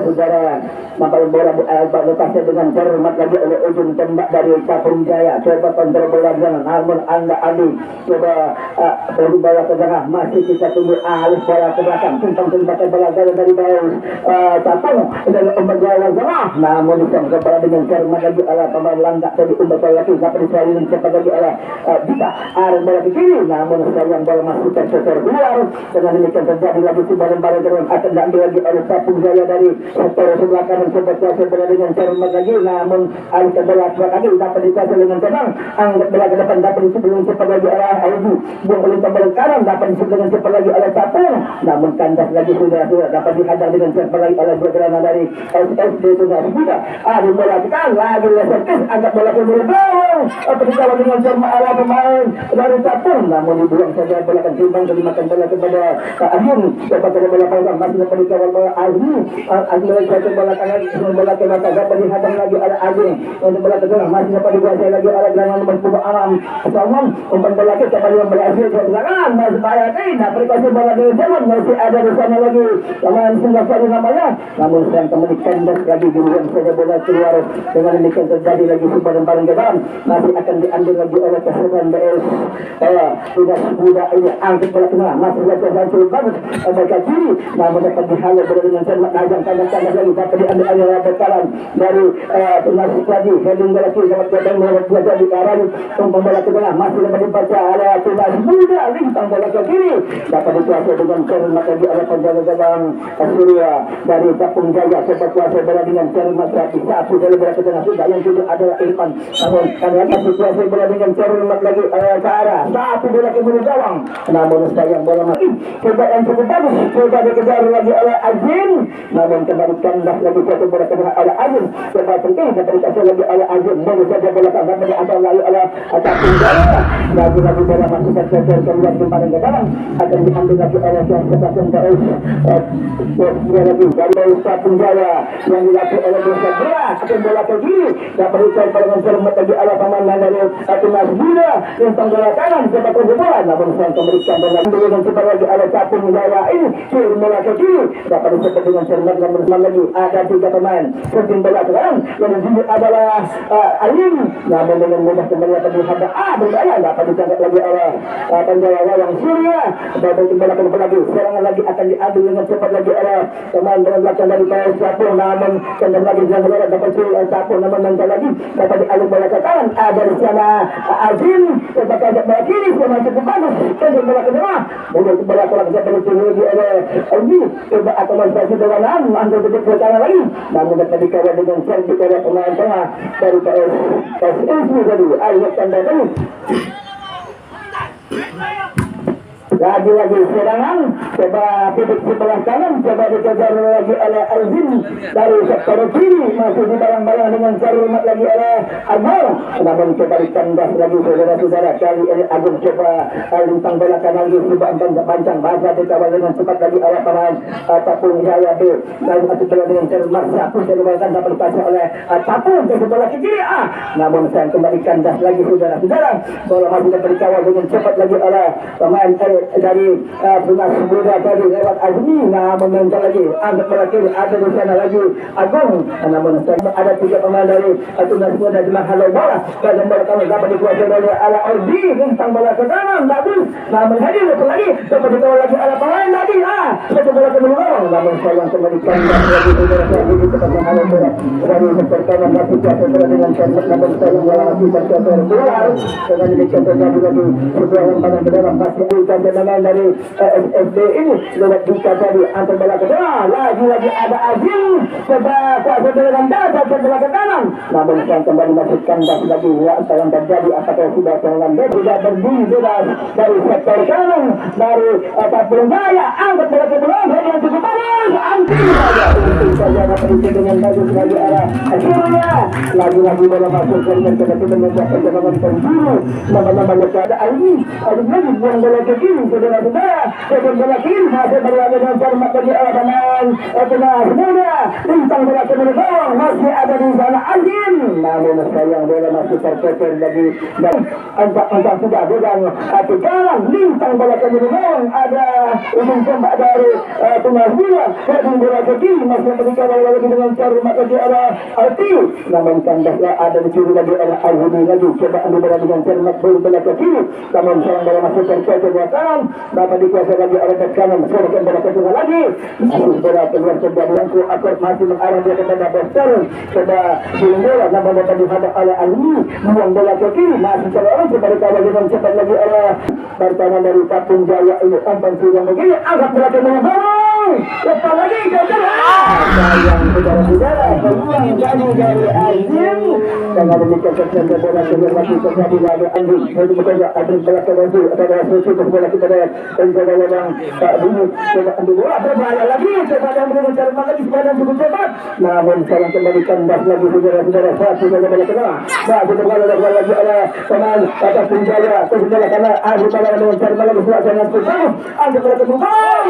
saudara-saudara. Maka bola lepasnya dengan cermat lagi oleh ujung tembak dari Capung Jaya. Coba kontrol bola dengan namun Anda Ali coba bola ke tengah, masih kita tunggu alih bola ke belakang, tumpang tembakan bola dari bawah Capung dan pembajalan tengah, namun disangka bola dengan cermat lagi oleh pemain langkah dari Umar lagi dapat disalin cepat lagi oleh bisa arah bola ke kiri, namun sayang bola masih tersetor keluar. Dengan demikian terjadi lagi si bareng-bareng dengan akan diambil lagi oleh Capung Jaya dari sektor sebelah kanan. Coba kuasa bola dengan cermat lagi, namun alih ke bola lagi dapat dikuasai dengan tenang, angkat bola ke depan dapat disebut dengan cepat lagi oleh Ayu, buang oleh bola kanan dapat disebut dengan cepat lagi oleh Capung, namun kandas lagi sudah dapat dihadang dengan cepat lagi oleh Jagrana dari SSD sudah ada bola tekan lagi servis angkat bola ke belakang atau dikawal dengan cermat oleh pemain dari Capung, namun dibuang saja bola kan timbang dan dimakan bola kepada Agung. Dapat bola panjang masih dapat dikawal bola Agung lagi satu bola kanan bola ke belakang dapat dihadang lagi oleh Agung untuk bola ke tengah masih dapat dikuasai lagi oleh gelandang nomor 10 Alam Salman umpan bola ke kembali berhasil ke belakang masih bahaya nah perikasi bola dari Jerman masih ada di sana lagi pemain Singapura namanya, namun sayang kembali kandas lagi dibuang saja bola keluar. Dengan demikian terjadi lagi bareng-bareng ke dalam masih akan diambil lagi oleh keseruan BS sudah ini angkat bola tengah masih saja hancur bagus bagian kiri, namun dapat dihalau bola dengan cermat ajang kandas lagi dapat diambil oleh bekalan dari penasih lagi heading bola kiri dapat jatuh nomor 2 jadi arah umpan bola ke tengah masih dapat dibaca oleh penasih muda lintang bola ke kiri dapat dikuasai dengan cermat lagi oleh penjaga gawang Surya dari Capung Jaya. Coba kuasai bola dengan cermat lagi satu dari bola ke tengah sudah yang kedua adalah Irfan, namun karena kuasai bola dengan cermat lagi ke arah satu bola ke bulu gawang, namun sayang bola masih coba yang cukup bagus coba dikejar lagi oleh Azim, namun kembali kandas lagi satu bola ke tengah oleh Azim. Coba penting dapat dikasih lagi oleh Azim, baru saja bola ke tengah diambil lagi oleh Capung Jaya, lagi bola masih tersetor keluar kembali ke dalam akan diambil lagi oleh Capung Jaya lagi dari Capung Jaya yang dilakukan oleh Desa Beras akan bola ke kiri dapat dikasih dengan cermat lagi oleh pemain dari Timnas Muda yang bola kanan coba ke bola, namun sang memberikan bola dengan cepat lagi oleh Capung Jaya ini kiri bola ke kiri dapat dikasih dengan cermat dan bersama lagi ada 3 pemain shooting bola ke dalam yang disini adalah Ayin, namun dengan mudah kembali akan dihadap berbahaya dapat ditangkap lagi oleh penjaga gawang Surya dapat bola ke lagi serangan lagi akan diambil dengan cepat lagi oleh pemain dengan belakang dari Capung, namun kembali lagi dengan bola dapat Capung namun menang lagi dapat dialih bola ke kanan ada di sana Azim dapat angkat bola kiri yang cukup bagus kembali bola ke tengah bola ke belakang dapat lagi oleh Aldi coba akomodasi dengan ambil ke kanan lagi namun dapat dikawal dengan cantik oleh pemain tengah dari PSSI tadi ayat tanda tadi. Lagi serangan coba titik sebelah kanan coba dikejar lagi oleh Alvin dari sektor kiri masih dibarang-barang dengan cermat lagi oleh Agung, namun coba dikandas lagi saudara-saudara kali ini Agung coba lintang bola kanan lagi coba panjang baca dikawal dengan cepat lagi oleh pemain Capung Jaya B dan satu bola dengan cermat satu dikawalkan dapat dipasang oleh Capung ke bola ke kiri namun saya kembali kandas lagi saudara-saudara bola masih dapat dikawal dengan cepat lagi oleh pemain dari Timnas Muda tadi lewat Azmi, namun mental lagi angkat bola kiri ada di sana lagi Agung, namun ada 3 pemain dari Timnas Muda di halau bola dan bola kami dapat dikuasai oleh ala Aldi tentang bola ke kanan bagus, namun hadir lagi dapat dikawal lagi ala pemain tadi satu bola ke belakang, namun sayang kembali kandas lagi saudara-saudara di tempat halau bola dari sektor kanan masih kuasai bola dengan cermat namun sayang bola masih tersetor keluar. Dengan demikian terjadi lagi sebuah lemparan ke dalam masih pemain dari SSD ini lewat buka tadi antar bola ke tengah lagi ada Azim coba kuasa dengan dada ke bola ke kanan, namun yang kembali masuk kandas lagi yang terjadi apakah sudah serangan sudah berdiri bebas dari sektor kanan dari Capung Jaya angkat bola ke belakang yang cukup bagus anti saja dapat dengan bagus lagi arah akhirnya lagi bola masuk ke dengan penjuru nama-nama ada Alvin lagi buang bola ke kiri saudara-saudara bola kiri masih berada dengan cermat bagi pemain Timnas Muda tentang bola ke belakang masih ada di sana Azim namun sayang bola masih tercecer lagi dan angka sudah godang tekanan lintang bola ke gawang ada ujung tembak dari tengah bola heading bola ke kiri masih berikan bola lagi dengan cara mata di arah Altiu namun kandasnya ada dicuri lagi oleh Al-Hudi lagi coba ambil bola dengan cermat bola ke kiri namun sayang bola masih tercecer di kanan dapat dikuasai lagi oleh ke kanan serahkan bola ke tengah lagi masih bola keluar sebuah bangku akor masih mengarah dia kepada Boston coba buang bola namun dapat dihadap oleh Ali buang bola ke kiri masih terlalu coba dikawal dengan cepat lagi oleh pertahanan dari Kapten Jaya ini umpan sudah begini angkat bola ke tengah lepas lagi ke tengah sayang saudara-saudara peluang dari Azim dan ada dikatakan bola keluar lagi terjadi lagi Andi itu bekerja ada bola ke baju ada sisi bola kita ada penjaga yang tak dulu coba ambil bola berbahaya lagi coba dan mengejar lagi sepadan cukup cepat namun sayang kembali kandas lagi saudara-saudara satu bola tengah masih terlalu lagi oleh pemain atas penjara terus karena Azim pada mengejar lagi suasana bagus angkat bola ke belakang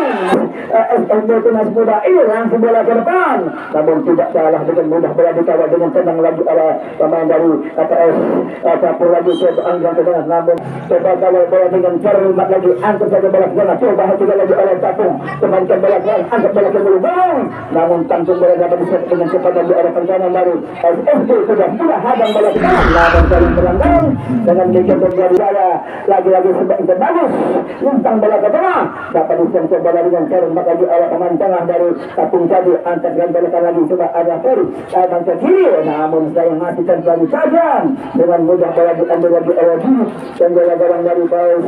SMB Tunas Muda ini langsung bola ke depan namun tidak salah dengan mudah bola dikawal dengan tenang lagi oleh pemain dari ATS Kapur lagi coba angkat ke tengah namun coba kawal bola dengan cermat lagi angkat saja bola ke tengah coba juga lagi oleh Kapur kembalikan bola ke angkat bola ke belakang namun tampung bola dapat diset dengan cepat dari arah pertahanan dari SMB sudah hadang bola ke tengah namun dari peranggang dengan dikit dari lagi-lagi sebaik bagus lintang bola ke tengah dapat diset bola dengan cermat lagi oleh pemain tengah dari Kapung Cadi angkat dan bola lagi coba ada Ferry datang ke kiri namun saya masih terlalu tajam dengan mudah bola diambil lagi oleh Dini dan bola barang dari Paus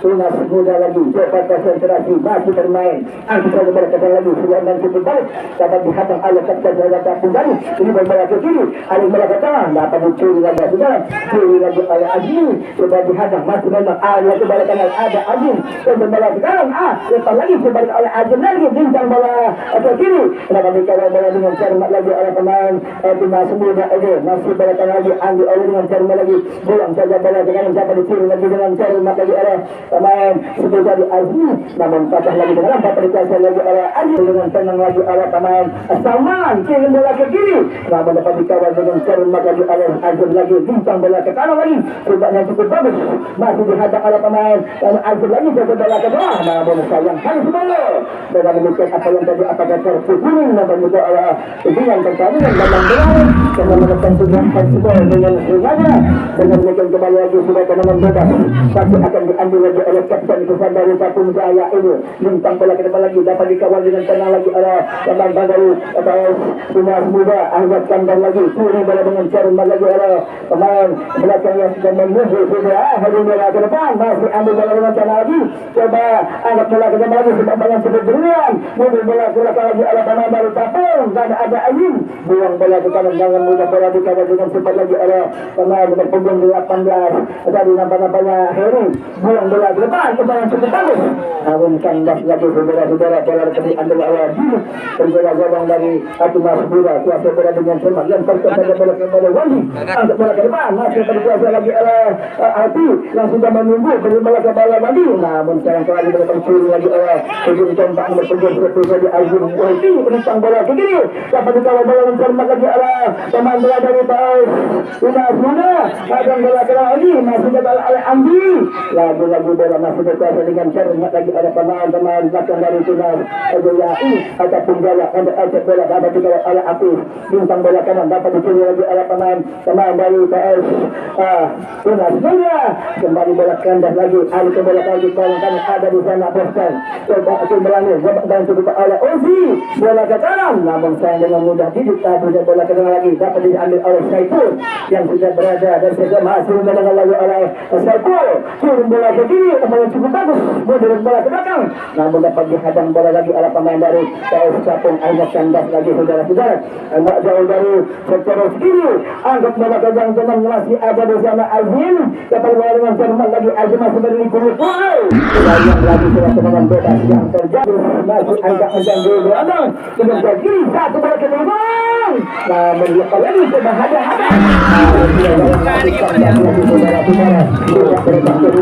Tunas Muda lagi coba konsentrasi masih bermain angkat bola ke lagi sudah dan cukup baik dapat dihantam oleh Kapten Jaya Kapung Cadi ini bola ke kiri alih bola ke tengah dapat dicuri lagi sudah curi lagi oleh Azim coba dihantam masih memang lagi bola kanan ada Azim dan bola ke kanan lepas lagi coba oleh Azim lagi bintang bola ke kiri dapat dikawal bola dengan cermat lagi oleh pemain Tunas Muda ini masih bola kanan lagi ambil oleh dengan cermat lagi buang saja bola ke kanan dapat dicuri lagi dengan cermat lagi oleh pemain seperti tadi Azim namun patah lagi dengan dapat dikuasai lagi oleh Azim dengan tenang lagi oleh pemain Salman kirim bola ke kiri namun dapat dikawal dengan cermat lagi oleh Azim lagi bintang bola ke kanan lagi coba cukup bagus masih dihadap oleh pemain Azim lagi coba bola ke bawah namun sayang harus bola dengan demikian apa yang tadi apakah terkuning namun juga oleh hubungan pertandingan dalam berlalu dengan menekan tujuan fleksibel dengan sengaja dengan demikian kembali lagi sudah tenangan bebas pasti akan diambil lagi oleh Kapten Kusan dari Kapung Jaya ini bintang bola ke depan lagi dapat dikawal dengan tenang lagi oleh pemain baru atau Tunas Muda angkat kandang lagi curi bola dengan cermat lagi oleh pemain belakang yang sudah menuju sudah hari bola ke depan masih ambil bola dengan tenang lagi coba angkat bola ke depan lagi sebab banyak sebut duluan mobil bola ke belakang lagi oleh pemain baru Kapung dan ada Ayim buang bola ke kanan jangan mudah bola dikawal dengan cepat lagi oleh pemain berpunggung 18 dari nampak-nampaknya Heri buang bola ke depan yang cukup bagus namun kandas lagi saudara-saudara bola diambil oleh Dini bola gawang dari Tunas Muda kuasa bola dengan cermat lempar kepada bola kepada Wandi angkat bola ke depan masih berkuasa lagi oleh Alti yang sudah menunggu beri bola ke bola Wandi namun sayang kali berdepan curi lagi oleh ujung tembak berpunggung seperti di Azim Wandi berikan bola ke kiri dapat dikawal bola dengan cermat lagi oleh pemain bola dari Tunas Muda akan bola ke lagi masih dapat oleh Andi lagi bola masih berkuasa dengan cermat lagi oleh pemain belakang dari Tunas Jaya ataupun bola untuk angkat bola dapat dikawal oleh Apis bintang bola kanan dapat dicuri lagi oleh pemain dari PS Tunas Muda kembali bola kandas lagi alih ke bola lagi kanan ada di sana Boston coba kembali dan cukup oleh Ozi bola ke kanan namun sayang dengan mudah didikta bola ke kanan lagi dapat diambil oleh Saiful yang sudah berada dan juga masih mendengar lagi oleh Saiful kirim bola ke kiri yang cukup bagus mundur bola ke belakang namun dapat dihadang bola lagi oleh pemain dari PS Kapung angkat kandas lagi saudara-saudara agak jauh dari sektor kiri angkat bola ke jangan masih ada di sana Azim dapat bola dengan cermat lagi Azim masih berliku yang lagi sudah tenangan bebas yang terjadi masih angkat menjangkau berada dengan kiri satu bola ke belakang namun lepas lagi coba hada-hada saudara-saudara tidak berbentuk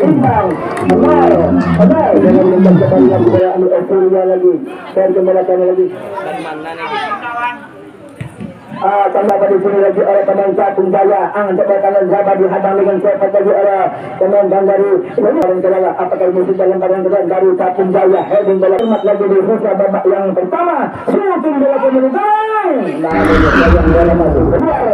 imbang benar dengan mencoba lagi bola ambil lagi dan kembali lagi Tambah di sini lagi oleh pemain Cakung Jaya. Ang coba kanan Zaba dihadang dengan cepat lagi oleh pemain dari Badan Kedala. Apakah musuh dalam badan kedala dari Cakung Jaya? Heading bola umat lagi di Rusia babak yang pertama. Shooting bola kemenangan. Namun yang bola masuk keluar.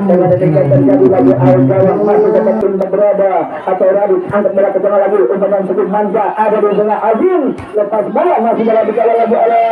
Dengan demikian terjadi lagi air gawang masih dapat tim berada atau Radit angkat bola ke tengah lagi. Umpan cukup manja ada di tengah Azim. Lepas bola masih dalam dikala lagi oleh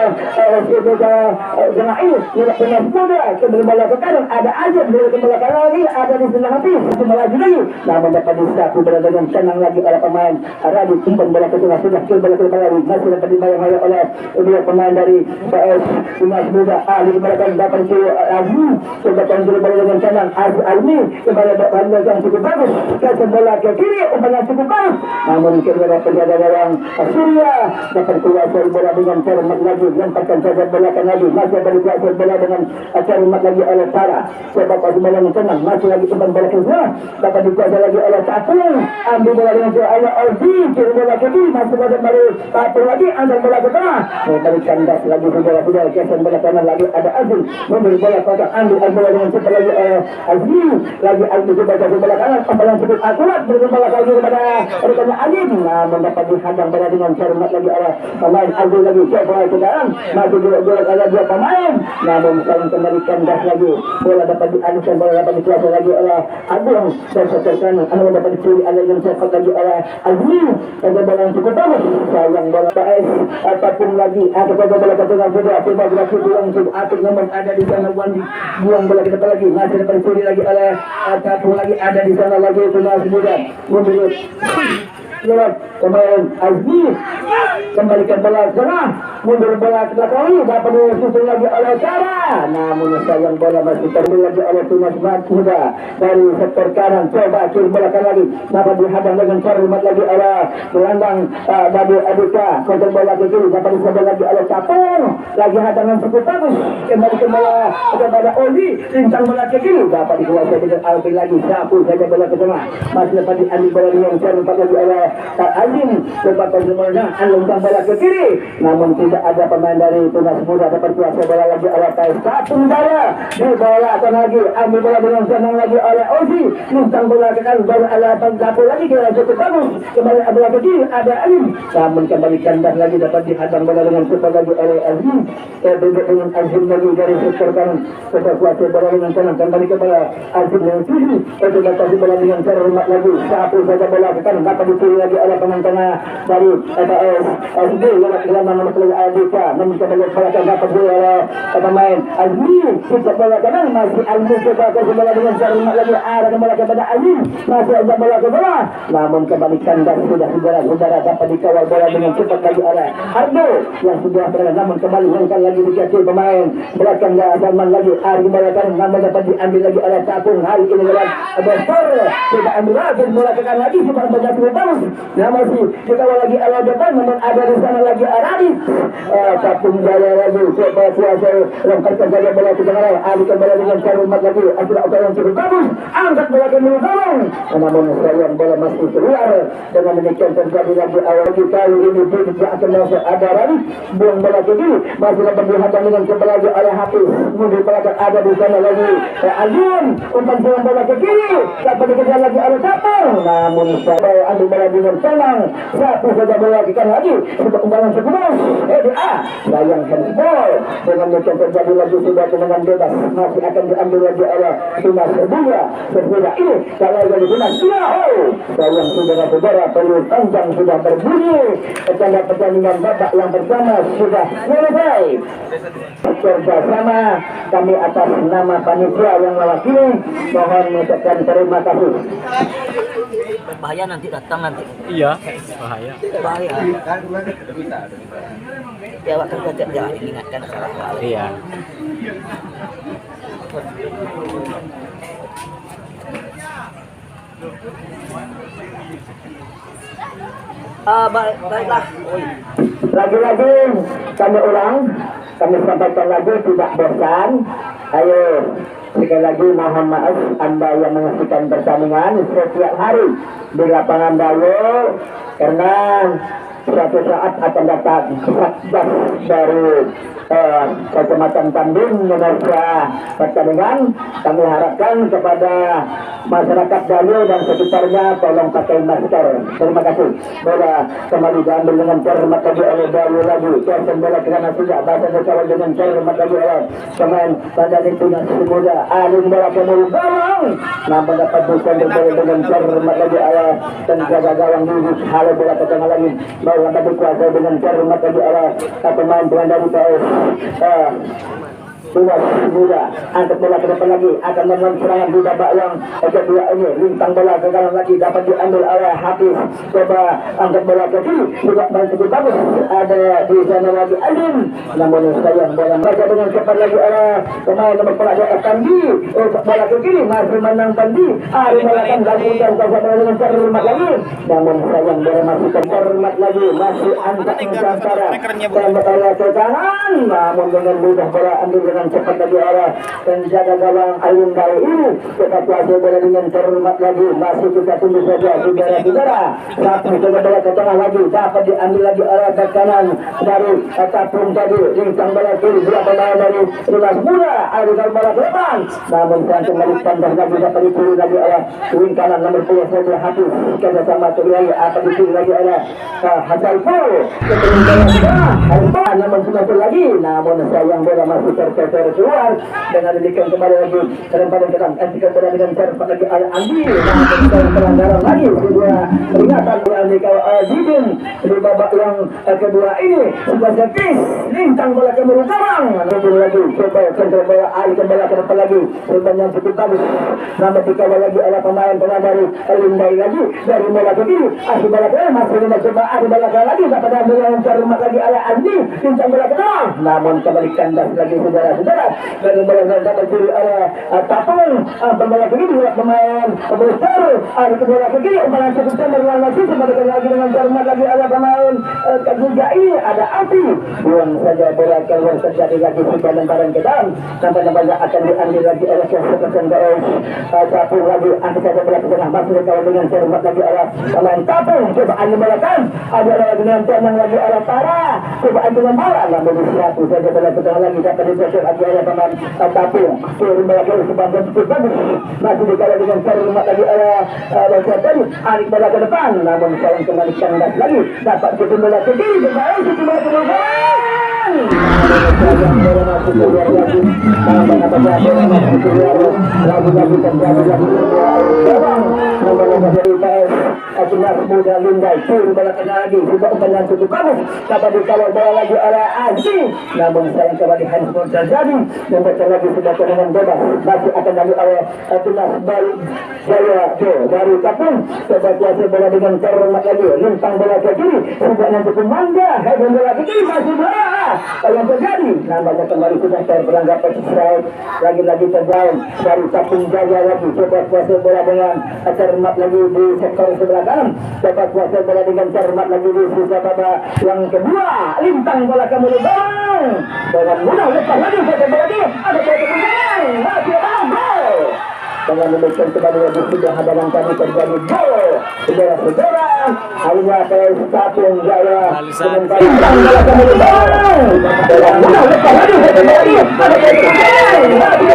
tengah ini. Tidak pernah muda kembali bola ke kanan. Ada Azim bola ke bola kanan lagi. Ada di tengah hati. Kembali lagi lagi. Namun dapat disapu berada dengan senang lagi oleh pemain Radit. Umpan bola ke tengah sudah kill bola ke tengah lagi. Masih dapat dibayang oleh dua pemain dari PS Timnas Muda. Ali kembali dapat ke Azim. Coba kontrol bola dengan senang. Azmi kembali bola yang cukup bagus. Kasih bola ke kiri. Umpan yang cukup bagus. Namun kira-kira penjaga gawang Surya dapat keluar dari bola dengan cermat lagi. Lemparkan saja bola ke lagi. Masih ada dikuasai bola dengan cermat lagi oleh Tara. Coba kasih bola yang senang. Masih lagi umpan bola ke sana. Dapat dikuasai lagi oleh Tapung. Ambil bola dengan oleh Orzi. Kiri bola ke kiri. Masih ada baru Tapung lagi. Antar bola ke tengah. Dari kandas lagi bola. Kasih bola kanan lagi. Ada Azim. Memberi bola kotak. Ambil bola dengan cepat lagi oleh Azim. Lagi Azim coba kasih bola kanan. Umpan yang cukup akurat. Beri bola lagi kepada rekannya Azim. Namun dapat dihadang bola dengan cermat lagi oleh pemain Azim lagi. Coba ke dalam. Masih bola ada dua pemain. Namun saling kembali kandas lagi. Bola dapat dialihkan. Bola dapat dikuasai lagi oleh Agung. Dan setel kanan. Namun dapat dicuri alih yang cepat lagi oleh Azim. Ada bola yang cukup bagus. Sayang bola PS ataupun lagi. Ada bola ke tengah sudah. Coba berhasil pulang. Atuk namun ada di sana Wandi. Buang bola ke depan lagi. Masih dapat dicuri lagi oleh Tapung lagi. Ada di sana lagi. Timnas Muda. Menurut lewat pemain Azmi kembalikan bola tengah mundur bola ke belakang dapat disusul lagi oleh Cara. Namun sayang bola masih terlalu lagi oleh Timnas Muda dari sektor kanan. Coba kirim bola kan lagi dapat dihadang dengan cermat lagi oleh gelandang Babu Adika. Kontrol bola ke kiri dapat disebut lagi oleh Capung. Lagi hadangan cukup bagus. Kembali ke bola kepada Oli. Rincang bola ke kiri dapat dikuasai dengan Alvin lagi. Sapu saja bola ke tengah. Masih dapat diambil bola dengan cermat lagi oleh Azim. Coba kontrolnya alungkan bola ke kiri. Namun tidak ada pemain dari Timnas Muda dapat kuasai bola lagi oleh Tapung Jaya. Di bola akan lagi ambil bola dengan senang lagi oleh Ozi. Luntang bola ke kanan baru ada Tapung lagi kira cukup bagus. Kembali bola ke kiri ada Azim. Namun kembali kandas lagi dapat dihadang bola dengan cepat lagi oleh Azim. Duduk dengan Azim lagi dari sektor kanan. Coba kuasai bola dengan senang kembali kepada Azim yang tujuh. Coba kasih bola dengan cermat lagi. Sapu saja bola ke kanan dapat dicuri lagi oleh pemain tengah dari PS SD yang kehilangan nomor 3 Adika. Namun kembali bola dapat oleh pemain Azmi. Kita bola kanan masih Azmi coba kasih bola dengan cermat lagi. Ada bola kepada Azim. Masih ada bola ke bola. Namun kembali kandas sudah saudara dapat dikawal bola dengan cepat lagi oleh Ardo yang sudah berada. Namun kembali mengangkat lagi dikasih pemain belakang Zaman lagi. Ari bola kanan namun dapat diambil lagi oleh Tapung. Hari ini lewat besar sudah ambil lagi bola ke kanan lagi cuma berjatuh bagus. Nah masih dikawal lagi oleh depan namun ada di sana lagi Radit. Tapung Jaya lagi coba kuasai lemparkan saja bola ke tengah. Ari kembali dengan cermat lagi. Akhirnya apa yang cukup bagus. Angkat bola ke belakang. Namun sayang bola masih keluar. Dengan demikian terjadi lagi awal kita ini tidak akan masuk ada Radit. Buang bola ke kiri. Masih dapat dihadang dengan kembali lagi oleh Hafiz. Mundur bola ada di sana lagi Azim. Umpan selang bola ke kiri. Dapat dikejar lagi oleh Tapung. Namun saya ambil bola dengan senang. Satu saja bola ikan lagi. Untuk umpan cukup bagus. EDA. Sayang handball. Dengan demikian terjadi lagi sudah tendangan bebas. Masih akan diambil lagi oleh Timnas Muda. Sesudah ini kalau dari Timnas sayang saudara-saudara peluru panjang sudah berbunyi. Tanda pertandingan babak yang pertama sudah selesai. Bersama kami atas nama panitia yang mewakili mohon mengucapkan terima kasih. Bahaya nanti datang nanti. Iya, bahaya. Bahaya. Ya waktu kita jangan diingatkan salah hal. Iya. Baiklah. Lagi-lagi kami ulang, kami sampaikan lagi tidak bosan. Ayo sekali lagi mohon maaf Anda yang menyaksikan pertandingan setiap hari di lapangan Dayo karena suatu saat akan datang Satgas dari Kecamatan Tanjung Indonesia pertandingan. Kami harapkan kepada masyarakat Gayo dan sekitarnya tolong pakai masker. Terima kasih. Bola kembali diambil dengan cermat lagi oleh Gayo lagi. Kiasan bola ke kanan sudah bahasa dikawal dengan cermat lagi oleh pemain badan itu yang muda. Alun bola ke mulut gawang. Namun dapat bukan berbola dengan cermat lagi oleh dan jaga gawang dulu. Halo bola ke tengah lagi. Bola dapat dikuasai dengan cermat lagi oleh pemain dari PS. Tugas muda angkat bola ke depan lagi akan memulai serangan di babak yang kedua ini. Lintang bola ke kanan lagi dapat diambil oleh Hafiz. Coba angkat bola ke kiri juga cukup bagus. Ada di sana lagi Alim, namun sayang bola baca dengan cepat lagi oleh pemain nomor pelajar Pandi. Bola ke kiri masih menang Pandi. Ari melakukan lagi dan coba bola dengan cermat lagi, namun sayang bola masih cermat lagi, masih angkat Nusantara dan bola ke kanan, namun dengan mudah bola ambil dengan cepat lagi arah penjaga gawang Alun kali ini. Kita kuasai bola dengan cermat lagi, masih kita tunggu saja saudara-saudara. Satu coba bola ke tengah lagi dapat diambil lagi arah ke kanan dari Tapung tadi. Lintang bola kiri dua pemain dari Tunas Muda. Ada bola ke depan, namun kan kembali pandas lagi dapat dipilih lagi oleh wing kanan nomor 10 saja Hafiz. Kerjasama terlagi akan dipilih lagi oleh Hasaiful. Kemudian namun sudah lagi, namun sayang bola masih terkeser keluar dengan demikian kembali lagi lemparan ke dalam etika bola dengan cepat lagi oleh Andi. Namun pelanggaran lagi kedua peringatan oleh Azidin di babak yang kedua ini sudah servis. Lintang bola ke mulut gawang, namun lagi coba kontrol bola alihkan bola ke depan lagi sebanyak yang cukup bagus. Namun dikawal lagi oleh pemain dari Lindai lagi dari bola ke kiri asal bola ke masih dengan coba ada bola ke lagi dapat ambil yang cermat lagi oleh Andi. Lintang bola ke tengah, namun kembali kandas lagi saudara-saudara dari bola yang dapat diri oleh Tapung. Bola ke kiri pemain besar ada bola ke kiri umpan cukup tembak dengan lagi kembali lagi dengan cermat lagi oleh pemain ketiga ini ada Api. Buang saja bola keluar terjadi lagi sebuah lemparan ke dalam. Nampaknya akan diambil lagi oleh Kecamatan Tapung lagi angkat saja bola ke tengah masih dikawal dengan cermat lagi oleh pemain Tapung. Coba ambil bola kan ada lagi dengan tenang lagi oleh Para. Coba ambil bola namun siapa saja bola ke tengah lagi dapat digeser lagi oleh pemain Tapung. Turun bola ke sepanjang cukup bagus masih dikawal dengan cermat lagi oleh tadi alik bola ke depan, namun sayang kembali kandas lagi dapat ketemu bola ke kiri kembali bola ke depan. Tunas Muda Lindai turun bola tengah lagi juga umpan cukup bagus dapat dikawal bola lagi oleh Aziz, namun sayang kembali handball terjadi dan betul lagi sudah tendangan bebas masih akan diambil oleh Tunas Baru Jaya dari Tapung. Coba kuasa bola dengan cermat lagi lintang bola ke kiri sudah yang cukup mangga hebat bola ke kiri masih bola yang terjadi nampaknya kembali sudah beranggapan strike lagi-lagi terjauh dari Tapung Jaya lagi. Coba kuasa bola dengan cermat lagi di sektor sebelah kanan. Coba kuasa bola dengan cermat lagi di sisa babak yang kedua. Lintang bola ke mulut gawang dengan mudah lepas lagi kuasa bola ini ada bola ke gawang masih ada gol. Dengan demikian kembali lagi sudah hadapan kami terjadi gol. Saudara-saudara, akhirnya PS Tapung Jaya dengan lintang bola ke mulut gawang dengan mudah lepas lagi kuasa bola ini ada bola ke gawang masih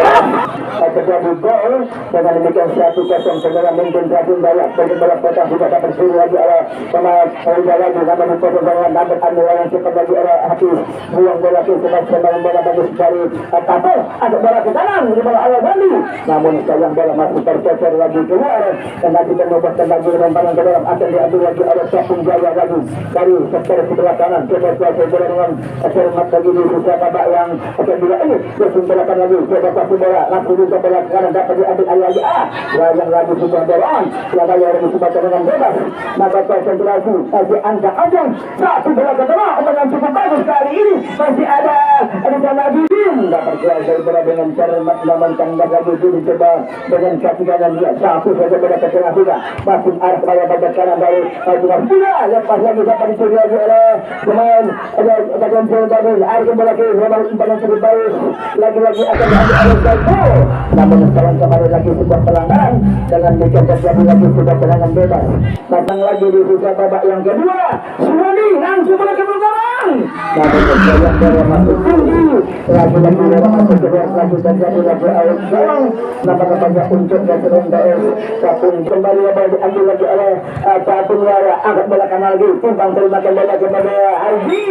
ada terjadi gol. Dengan demikian 1-0 saudara mungkin Tapung Jaya bagi bola potong juga dapat bersih lagi oleh pemain Jaya lagi namun dipotong dengan dapat ambil yang cepat lagi oleh Hafiz. Buang bola ke sebelah pemain bola bagus dari Tapung. Ada bola ke kanan di bola awal Bandi, namun sayang bola masih tercecer lagi keluar dan nanti mengubahkan lagi lemparan ke dalam akan diambil lagi oleh Tapung Jaya lagi dari sektor sebelah kanan. Coba kuasa bola dengan cermat lagi di sisa babak yang kedua ini langsung bolakan lagi. Coba kuasa bola langsung di bola ke kanan dapat diambil lagi yang lagi sebuah bolaan yang lagi sebuah dengan bebas. Maka konsentrasi masih angkat ajang satu bola ke tengah yang cukup bagus kali ini masih ada sana Bidin dapat kuasa bola dengan cermat namun tangga lagi dulu coba dengan kaki kanan dia satu saja bola ke tengah juga masih arah pada bagian kanan dari Tunas Muda. Lepas lagi dapat dicuri lagi oleh pemain ada bagian bagus air bola ke memang umpan yang cukup bagus lagi-lagi akan diambil oleh Zaiko. namun sekarang kembali lagi sebuah pelanggaran dengan demikian terjadi lagi sebuah tendangan bebas. Datang lagi di sisa babak yang kedua, Suwandi langsung bola ke belakang, namun yang bola masuk tinggi lagi-lagi bola masuk keluar lagi terjadi lagi awal gawang, nampaknya banyak untuk Gasron Daer Kapung kembali bola diambil lagi oleh Kapung Lara, angkat bola kanan lagi timbang terimakan bola kepada Ardi,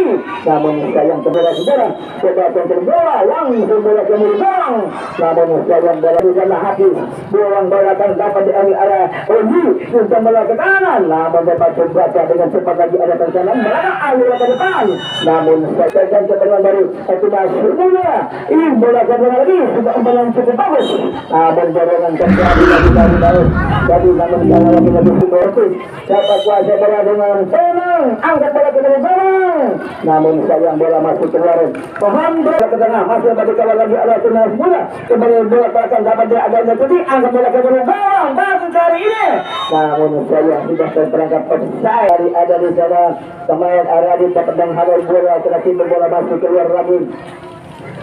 namun sayang saudara-saudara coba kontrol bola langsung bola ke belakang, namun sayang bola di sana habis, buang bola akan dapat diambil oleh Ardi untuk bola ke kanan, namun dapat terbaca dengan cepat lagi ada perjalanan belakang bola ke depan, namun saya kebetulan dari Etimas Surya ini bola ke belakang lagi sudah umpan cukup bagus, namun dorongan terjadi lagi dari jadi namun jangan lagi Simorti dapat kuasa bola dengan tenang angkat bola ke belakang, namun sayang bola masuk keluar, paham bola ke tengah masih dapat kawal lagi ada Tunas bola kembali bola akan dapat dia agaknya tadi angkat bola ke belakang bagus kali ini, namun sayang sudah terperangkap offside dari ada di sana pemain Aradi dapat menghalau bola tetapi bola masuk keluar lagi.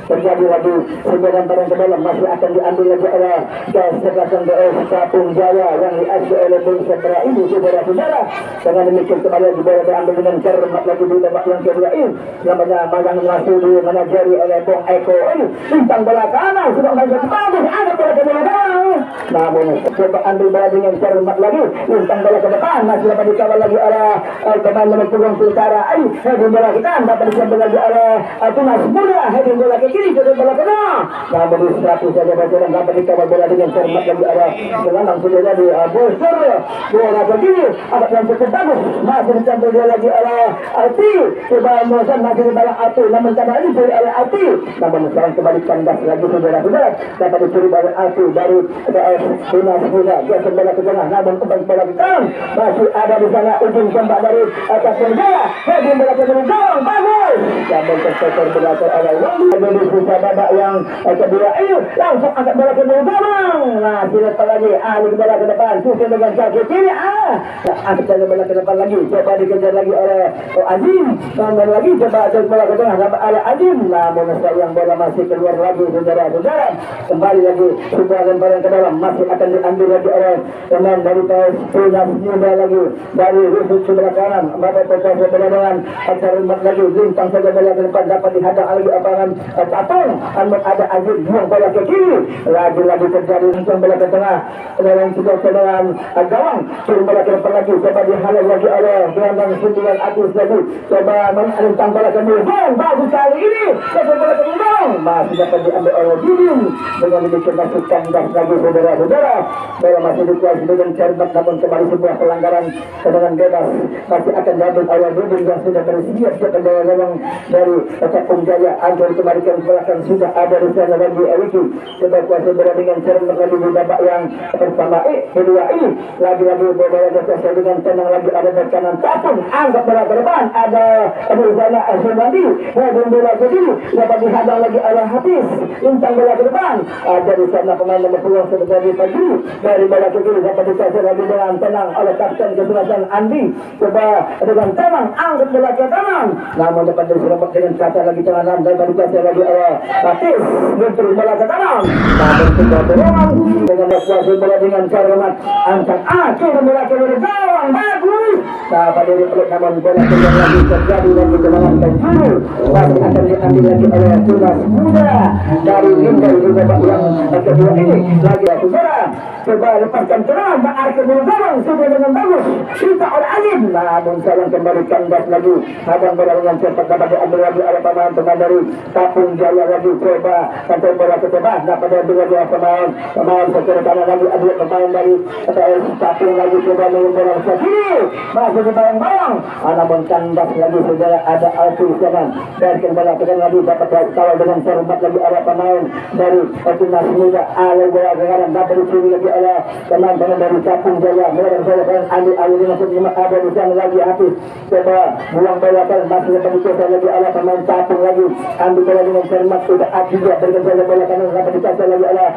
Terjadi lagi sebagian barang ke dalam masih akan diambil lagi oleh kesebelasan BS Kapung Jaya yang diambil oleh Bung Setra ini saudara-saudara. Dengan demikian kembali bola diambil dengan cermat lagi di babak yang kedua ini. Namanya Magang Masudi manajeri oleh Bung Eko ini. Bintang bola kanan sudah menjadi bagus angkat bola ke belakang. Namun coba ambil bola dengan cermat lagi. Bintang bola ke depan masih dapat dikawal lagi oleh pemain nomor punggung Sultara ini. Heading bola ke kanan dapat diambil lagi oleh Tunas Muda. Heading bola ke kiri ke bola tengah. Namun di satu saja berjalan dapat dikawal bola dengan cermat lagi oleh gelandang sudah jadi Bosor. Bola ke kiri agak yang cukup bagus. Masih dicampur dia lagi oleh Arti. Coba Mosan masih di bawah Arti. Namun kembali ini dari oleh Arti. Namun sekarang kembali kandas lagi saudara-saudara. Dapat dicuri oleh Arti dari Tunas Muda. Dia kembali ke tengah. Namun kembali bola ke kanan. Masih ada di sana ujung tembak dari Kapung Jaya. Heading bola ke belakang bagus. Namun tersekor bola oleh Wandi. Sisa babak yang kedua ini langsung angkat bola ke belakang. Nah, siapa lagi? Alik bola ke depan. Susun dengan kaki kiri. Angkat bola ke depan lagi. Coba dikejar lagi oleh Azim. Tambah lagi coba angkat bola ke tengah dapat oleh Azim. Namun sayang bola masih keluar lagi saudara-saudara. Kembali lagi sebuah lemparan ke dalam masih akan diambil lagi oleh pemain dari Tunas Muda lagi dari Rusuk sebelah kanan. Bapak Pecah bola dengan acara lagi. Lintang saja bola ke depan dapat dihadang lagi apangan Kapung. Ada Aziz buang bola ke kiri. Lagi-lagi terjadi langsung bola ke tengah. Dalam sudah dengan gawang. Turun bola ke depan lagi. Coba dihalau lagi oleh gelandang suntikan Agus lagi. Coba melintang bola ke belakang. Bagus kali ini. Coba bola ke belakang. Masih dapat diambil oleh Didin. Dengan demikian masuk kandas lagi saudara-saudara. Bola masih dikuasai dengan cermat namun kembali sebuah pelanggaran tendangan bebas. Masih akan diambil oleh Didin yang sudah bersiap siap gawang dari Kapung Jaya. Anggur kembali ke belakang sudah ada di sana lagi Ewiki. Sudah kuasa bola dengan cermat lagi di babak yang pertama kedua ini. Lagi-lagi bola kuasa dengan tenang lagi ada di kanan Kapung. Angkat bola ke depan ada di sana Suwandi. Dan bola ke kiri dapat dihadang lagi oleh Hafiz. Intang bola ke depan ada di sana pemain nomor 10 sudah dari Pagi. Dari bola ke kiri dapat dikuasai lagi dengan tenang oleh kapten kesebelasan Andi. Coba dengan tenang angkat bola ke kanan. Namun dapat diselamat dengan kata lagi kanan dan dikuasai lagi oleh Hafiz. Muncul bola ke kanan. Namun sudah berorang dengan kuasai bola dengan cermat. Angkat turun bola ke gawang bagus. Dapat dari peluk namun bola keluar lagi terjadi lagi kemenangan penjuru. Masih akan diambil lagi oleh Tunas Muda dari Lindai di babak yang kedua ini. Lagi saudara. Coba lepaskan terang Pak ke gawang sudah dengan bagus. Kita oleh Alim. Namun sayang kembali kandas lagi. Hadang bola dengan cepat dapat diambil lagi oleh pemain dari Kapung Jaya lagi. Coba kantor bola ke depan dapat diambil lagi pemain secara kanan lagi ada pemain dari Kapung lagi coba bola ke kiri. Masih di bayang-bayang. Namun kandas lagi saudara ada Alfi Zaman. Dan kembali ke lagi dapat kawal dengan cermat lagi oleh pemain dari Tunas Muda. Alai bola ke kanan dapat dicuri lagi oleh pemain dari Kapung Jaya. Mereka bola dengan Andi Ali masuk ada di sana lagi Hafiz. Coba buang bola ke masih dapat dicuri lagi oleh pemain Kapung lagi. Ambil bola dengan cermat sudah juga bergerak bola kanan dapat dicuri lagi oleh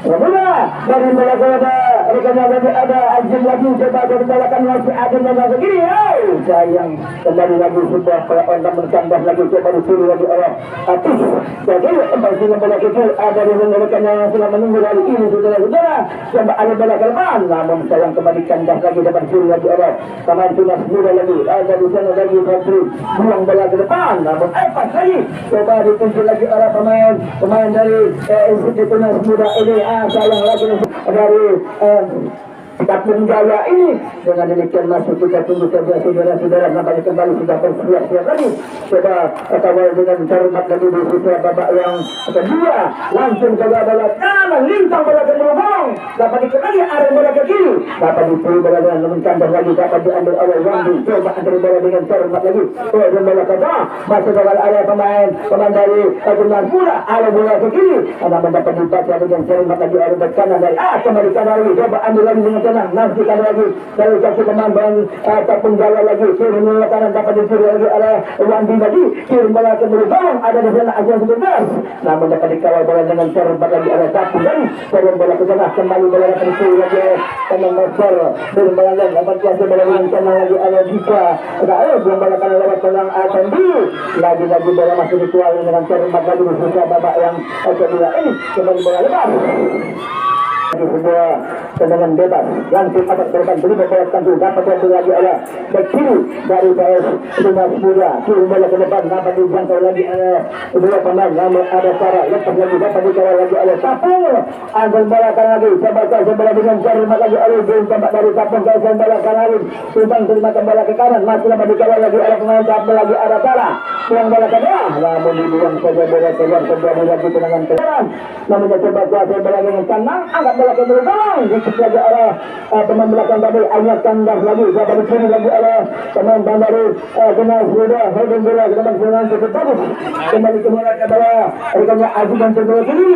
Muda. Dari bola ke rekannya lagi ada Azim lagi coba berbalakan lagi Azim lagi kiri. Sayang kembali lagi sebuah pelawan namun kandas lagi coba disuruh lagi oleh Atis. Jadi kembali bola kecil ada di rekannya yang sudah menunggu dari ini saudara-saudara. Coba ada bola ke depan namun sayang kembali kandas lagi dapat disuruh lagi oleh pemain Tunas Muda lagi. Ada di sana lagi Fadri buang bola ke depan namun pas lagi coba dikunci lagi oleh pemain dari Institut Tunas Muda ini. Sayang lagi dari Kapten Jaya ini. Dengan demikian masuk kita tunggu saja saudara-saudara nampaknya kembali sudah bersiap-siap lagi. Coba kawal dengan cermat lagi di sisi babak yang kedua. Langsung coba bola kanan lintang bola ke belakang. Dapat dikembali arah bola ke kiri. Dapat dipilih bola dengan mencandas lagi. Dapat diambil oleh Wandi. Coba antar bola dengan cermat lagi. Dan bola ke bawah. Masuk ke area pemain dari Tunas Muda. Arah bola ke kiri. Karena mendapat dibaca dengan cermat lagi arah ke kanan dari kembali kanan lagi. Coba ambil lagi dengan tenang, nantikan lagi dari kasih teman-teman ataupun Jaya lagi kirim bola kanan dapat dicuri lagi oleh Wandi lagi kirim bola ke belakang ada di sana Azian sebentar namun dapat dikawal bola dengan cermat lagi oleh Tapu lagi kirim bola ke tengah kembali bola ke dicuri lagi teman Mesir kirim bola lagi dapat kasih bola dengan tenang lagi oleh Dika belum bola kanan lewat tenang Atendi lagi-lagi bola masih dikeluarkan dengan cermat lagi di sisa babak yang kedua ini kembali bola lebar sebuah tendangan bebas langsung atas korban beri bola kantu dapat diambil lagi oleh back kiri dari PS Tunas Muda kirim bola ke depan dapat dijangkau lagi oleh dua pemain namun ada Sarah lepas lagi dapat dikawal lagi oleh Tapung ambil bola kanan lagi coba bola dengan cermat lagi oleh Jin tembak dari Tapung bola kanan lagi Subang terima bola ke kanan masih dapat dikawal lagi oleh pemain Tapung lagi ada Sarah buang bola ke bawah namun dibuang saja bola keluar kembali lagi tendangan ke kanan namun coba bola dengan kanan angkat bola ke belakang dicek lagi oleh pemain belakang tadi hanya kandas lagi dapat dicuri lagi oleh pemain dari Tunas Muda holding bola ke depan dengan cukup bagus kembali ke bola ke bawah rekannya Aziz dan coba kiri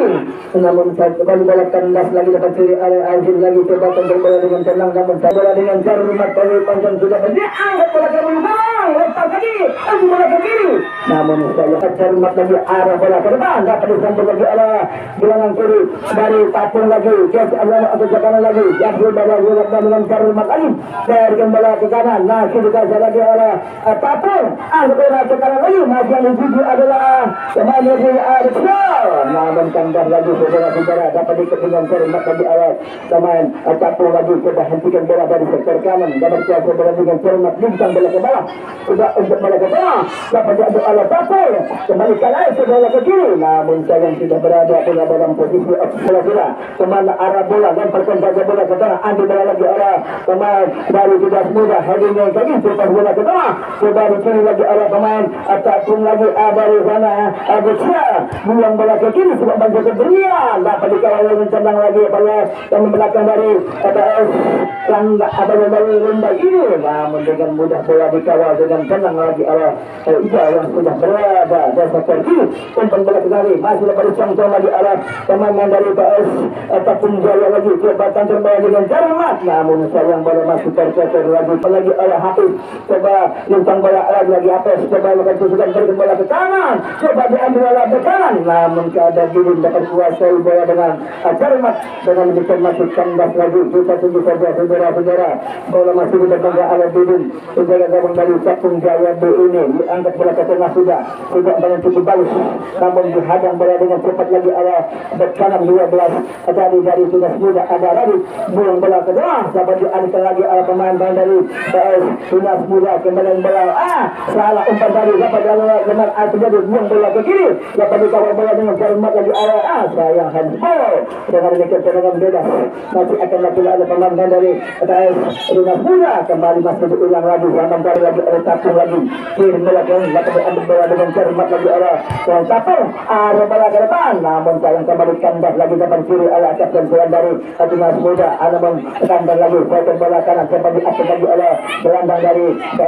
namun kembali bola kandas lagi dapat dicuri oleh Aziz lagi coba tendang bola dengan tenang namun bola dengan cermat dari panjang sudah angkat bola ke belakang lepas lagi Aziz bola ke kiri namun saya cermat lagi arah bola ke depan dapat disambut lagi oleh gelandang kiri dari Tapung lagi atau ke kanan lagi yang berbalik dengan cermat lagi berikan bola ke kanan masih dikasih lagi oleh Tapung bola ke kanan lagi masih yang dituju adalah pemain dari Arifal namun kandas lagi saudara-saudara dapat diketinggalan cermat lagi oleh pemain Tapung lagi coba hentikan bola dari sektor kanan dapat kuasa bola dengan cermat bintang bola ke bawah sudah untuk bola ke bawah dapat diambil oleh Tapung kembali kanan bola ke kiri namun sayang tidak berada dalam posisi bola kemana arah bola dan perkembangan bola ke tengah ambil bola lagi oleh pemain dari Tunas Muda heading yang lagi lepas bola ke tengah coba dicuri lagi oleh pemain Tapung lagi dari sana Abusia buang bola ke kiri sebab bantu ke berian dapat dikawal dengan tenang lagi oleh yang belakang dari PS Langga dari Rumbai ini namun dengan mudah bola dikawal dengan tenang lagi oleh Ida yang sudah berada di sektor kiri untuk bola kembali masih dapat dicangkau lagi oleh pemain dari PS Tapung Jaya lagi coba tancap bola dengan cermat namun sayang bola masih tercecer lagi oleh Hafiz coba lintang bola lagi Hafiz coba lakukan tusukan berikan bola ke kanan coba diambil bola ke kanan namun keadaan Didin dapat kuasai bola dengan cermat dengan demikian masih kandas lagi kita tunggu saja saudara-saudara bola masih ditangkap oleh Didin menjaga gabung dari Tapung Jaya B ini diangkat bola ke tengah sudah banyak cukup bagus namun dihadang bola dengan cepat lagi oleh bek kanan 12 dari Tunas Muda ada lagi buang bola ke bawah dapat dialihkan lagi oleh pemain dari Tunas Muda kembali bola salah umpan dari dapat dialihkan dengan terjadi buang bola ke kiri dapat dikawal bola dengan cermat lagi oleh sayang handball dengan demikian tendangan bebas masih akan lakukan oleh pemain dari Tunas Muda kembali masih diulang lagi zaman dari lagi oleh Tapung lagi kirim bola ke dapat diambil bola dengan cermat lagi oleh Tapung ada bola ke depan namun sayang kembali kandas lagi dapat kiri oleh kapten dari Tunas Muda namun kandas lagi bola kanan sempat diatur lagi oleh gelandang dari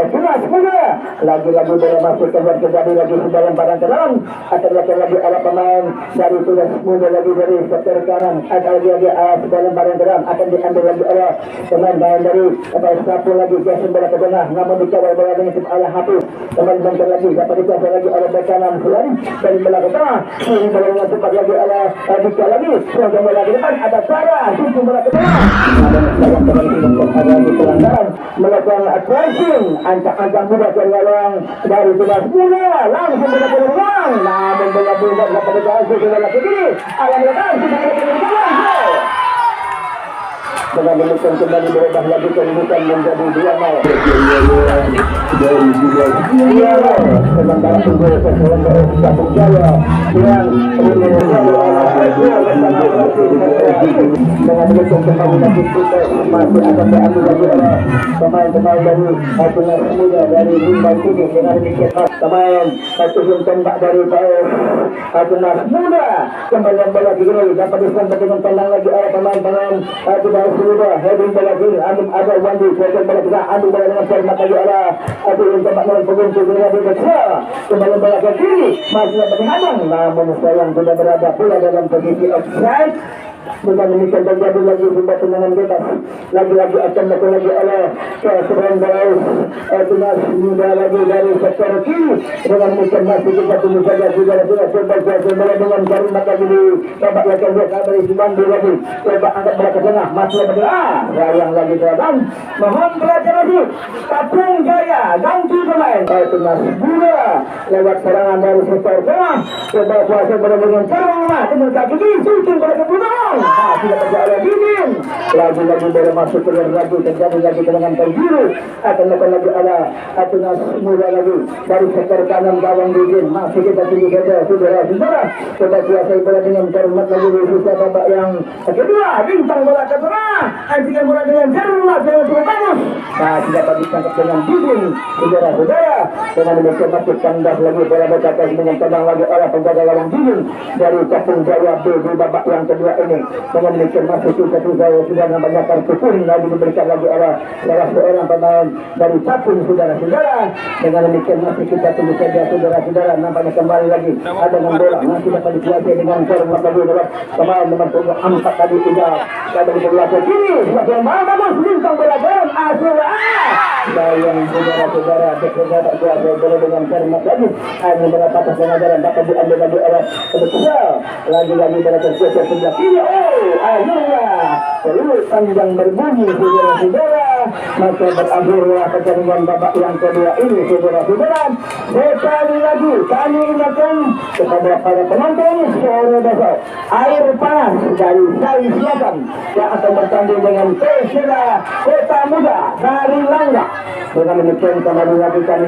Tunas Muda lagi-lagi bola masuk terjadi lagi sudah lemparan ke dalam akan lagi oleh pemain dari Tunas Muda lagi dari sektor kanan akan lagi sudah lemparan ke dalam akan diambil lagi oleh pemain dari Tapung lagi biasa bola ke tengah namun dikawal bola dengan oleh Hafiz kembali bantar lagi dapat dikawal lagi oleh bek kanan dari bola ke tengah bola dengan cepat lagi oleh Dika lagi bola ke depan ada cara sisi bola ke tengah. Ada yang ada di pelanggaran melakukan pressing ancang-ancang muda yang dari tugas bola langsung bola ke ruang. Namun bola dapat berhasil bola ke kiri. Alam lepas sudah berjalan. Dengan demikian kembali berubah lagi kedudukan menjadi 2-0 dari sementara tunggu sesuatu dari Satu Jaya yang dengan demikian kembali lagi kita masih akan diambil lagi oleh pemain-pemain dari Natuna Muda dari Rimba Kini. Dengan demikian pemain satu tembak dari Natuna Muda kembali bola kiri dapat disambut dengan tenang lagi oleh pemain-pemain Natuna Muda. Heading bola kiri ada Wandi sesuatu bola kita ambil bola dengan cermat lagi oleh yang tembak dengan pengunci dengan besar kembali bola ke kiri masih dapat dihadang namun sayang sudah berada pula dalam posisi offside. Dengan demikian terjadi lagi sebuah tendangan bebas lagi-lagi akan melakukan lagi oleh keseberang dari Tunas Muda lagi dari sektor kiri. Dengan demikian masih kita tunggu saja sudah coba dengan jarum mata di babak yang kedua dari Sumandi lagi coba angkat bola ke tengah masih bergerak sayang lagi dan mohon belajar lagi Kapung Jaya ganti pemain Tunas Muda lewat serangan dari sektor tengah coba kuasa dengan jarum dengan kaki kiri shooting bola ke belakang. Tidak berjalan dingin lagi-lagi boleh masuk ke dalam lagi terjadi lagi dengan biru akan melakukan lagi ala Tunas Muda lagi dari sektor kanan gawang dingin masih kita tunggu saja saudara-saudara coba kuasai bola dengan cermat lagi di sisa babak yang kedua bintang bola ke tengah antikan bola dengan cermat dengan cukup bagus masih dapat ditangkap dengan dingin saudara-saudara dengan demikian masih kandas lagi bola berkata dengan tenang lagi oleh penjaga gawang dingin dari Kapung Jaya B di babak yang kedua ini. Dengan demikian masih kita sudah namanya kartu kuning lagi diberikan lagi oleh salah seorang pemain dari Capung saudara-saudara. Dengan demikian masih kita tunggu saja saudara-saudara nampaknya kembali lagi ada dengan bola masih dapat dikuasai dengan format lagi dalam pemain nomor 4 tadi tidak dapat dikuasai kiri sebagai yang bagus bintang bola dalam Asura sayang saudara-saudara tidak kuasai bola dengan format lagi hanya mendapatkan pengajaran dapat diambil lagi oleh sebesar lagi-lagi bola tergeser sebelah kiri. Akhirnya perlu panjang berbunyi saudara-saudara maka berakhirlah pertandingan babak yang kedua ini saudara-saudara. Sekali lagi kami ingatkan kepada para penonton sore besok air panas dari Sari Selatan yang akan bertanding dengan Persela Kota Muda dari Langga. Dengan demikian kembali lagi kami